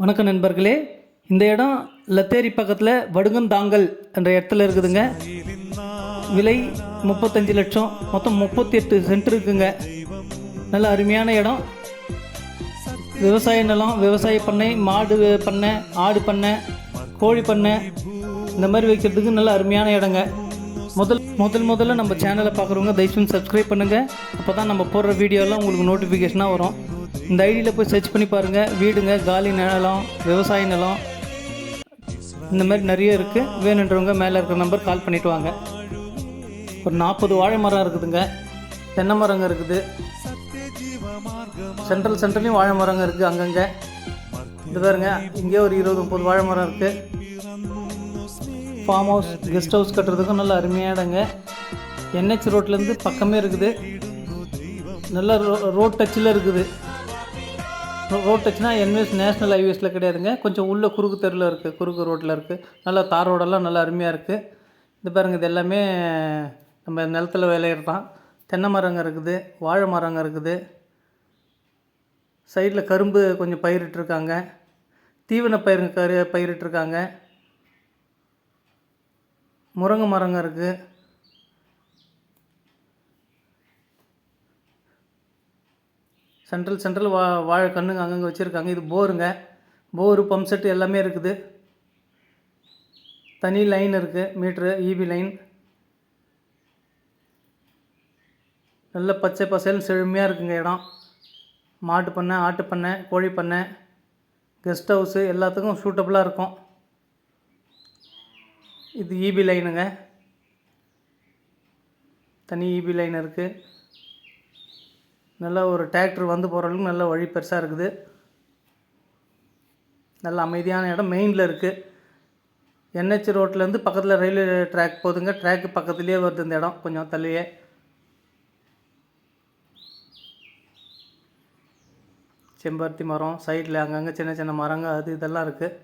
வணக்கம் நண்பர்களே, இந்த இடம் லத்தேரி பக்கத்தில் வடுகந்தாங்கல் என்ற இடத்துல இருக்குதுங்க. விலை 35 லட்சம், மொத்தம் 38 சென்ட் இருக்குங்க. நல்ல அருமையான இடம். விவசாய நிலம், விவசாய பண்ணை, மாடு பண்ணை, ஆடு பண்ணை, கோழி பண்ணை இந்த மாதிரி வைக்கிறதுக்கு நல்ல அருமையான இடங்க. முதல்ல நம்ம சேனலை பார்க்குறவங்க தயவுசெய்து சப்ஸ்கிரைப் பண்ணுங்கள். அப்போ தான் நம்ம போடுற வீடியோலாம் உங்களுக்கு நோட்டிஃபிகேஷனாக வரும். இந்த ஐடியில் போய் சர்ச் பண்ணி பாருங்கள். வீடுங்க, காலி நிலம், விவசாய நிலம் இந்த மாதிரி நிறைய இருக்குது. வேணுன்றவங்க மேலே இருக்கிற நம்பர் கால் பண்ணிவிட்டு வாங்க. ஒரு 40 வாழை மரம் இருக்குதுங்க, தென்னை மரங்க இருக்குது, சென்ட்ரலையும் வாழை மரங்க இருக்குது. அங்கங்கே இது பாருங்க, இங்கே ஒரு 20-30 வாழை மரம் இருக்குது. ஃபார்ம் ஹவுஸ், கெஸ்ட் ஹவுஸ் கட்டுறதுக்கும் நல்ல அருமையான இடங்க. என்ஹெச் ரோட்லேருந்து பக்கமே இருக்குது. நல்ல ரோட் டச்சில் இருக்குது. ரோட் டச்னா என்எஸ் நேஷ்னல் ஹைவேஸில் கிடையாதுங்க, கொஞ்சம் உள்ள குறுக்கு தெருவில் இருக்குது, குறுக்கு ரோட்டில் இருக்குது. நல்லா தார் ரோடெல்லாம் நல்லா அருமையாக இருக்குது. இது பாருங்கள், இது எல்லாமே நம்ம நிலத்தில் விளையிறது தான். தென்னை மரங்க இருக்குது, வாழை மரங்க இருக்குது. சைடில் கரும்பு கொஞ்சம் பயிரிட்டுருக்காங்க, தீவன பயிரிட்டுருக்காங்க. முருங்கை மரங்க இருக்குது. சென்ட்ரல் வாழை கண்ணுங்க அங்கங்கே வச்சுருக்காங்க. இது போருங்க, போரு, பம்ப் செட்டு எல்லாமே இருக்குது. தனி லைன் இருக்குது, மீட்ரு, இபி லைன். நல்ல பச்சை பசேல்னு செழுமையாக இருக்குங்க இடம். மாட்டு பண்ணை, ஆட்டு பண்ணை, கோழி பண்ணை, கெஸ்ட் ஹவுஸு எல்லாத்துக்கும் சூட்டபுளாக இருக்கும். இது இபி லைனுங்க, தனி இபி லைன் இருக்குது. நல்லா ஒரு டிராக்டர் வந்து போகிற அளவுக்கு நல்ல வழி பெருசாக இருக்குது. நல்ல அமைதியான இடம், மெயினில் இருக்குது. என்ஹெச் ரோட்லேருந்து பக்கத்தில் ரயில்வே ட்ராக் போகுதுங்க. ட்ராக்கு பக்கத்துலேயே வருது இந்த இடம், கொஞ்சம் தள்ளியே. செம்பருத்தி மரம், சைடில் அங்கங்கே சின்ன சின்ன மரங்க அது இதெல்லாம் இருக்குது.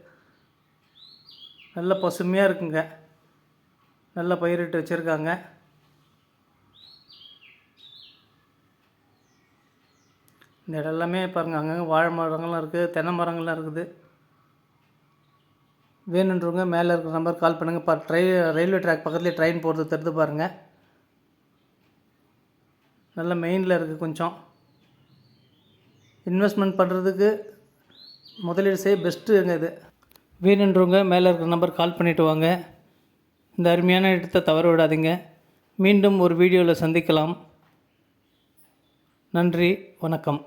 நல்ல பசுமையாக இருக்குங்க, நல்லா பயிரிட்டு வச்சுருக்காங்க. இந்த இடம் எல்லாமே பாருங்கள், அங்கங்கே வாழை மரங்கள்லாம் இருக்குது, தென்னை மரங்கள்லாம் இருக்குது. வேணுன்றவங்க மேலே இருக்கிற நம்பர் கால் பண்ணுங்கள். ரயில்வே ட்ராக் பக்கத்துலேயே ட்ரெயின் போகிறது தெரிந்து பாருங்கள். நல்ல மெயினில் இருக்குது. கொஞ்சம் இன்வெஸ்ட்மெண்ட் பண்ணுறதுக்கு முதலீடு செய்ய பெஸ்ட்டுங்க இது. வேணுன்றவங்க மேலே இருக்கிற நம்பர் கால் பண்ணிவிட்டு வாங்க. இந்த அருமையான இடத்தை தவற விடாதீங்க. மீண்டும் ஒரு வீடியோவில் சந்திக்கலாம். நன்றி, வணக்கம்.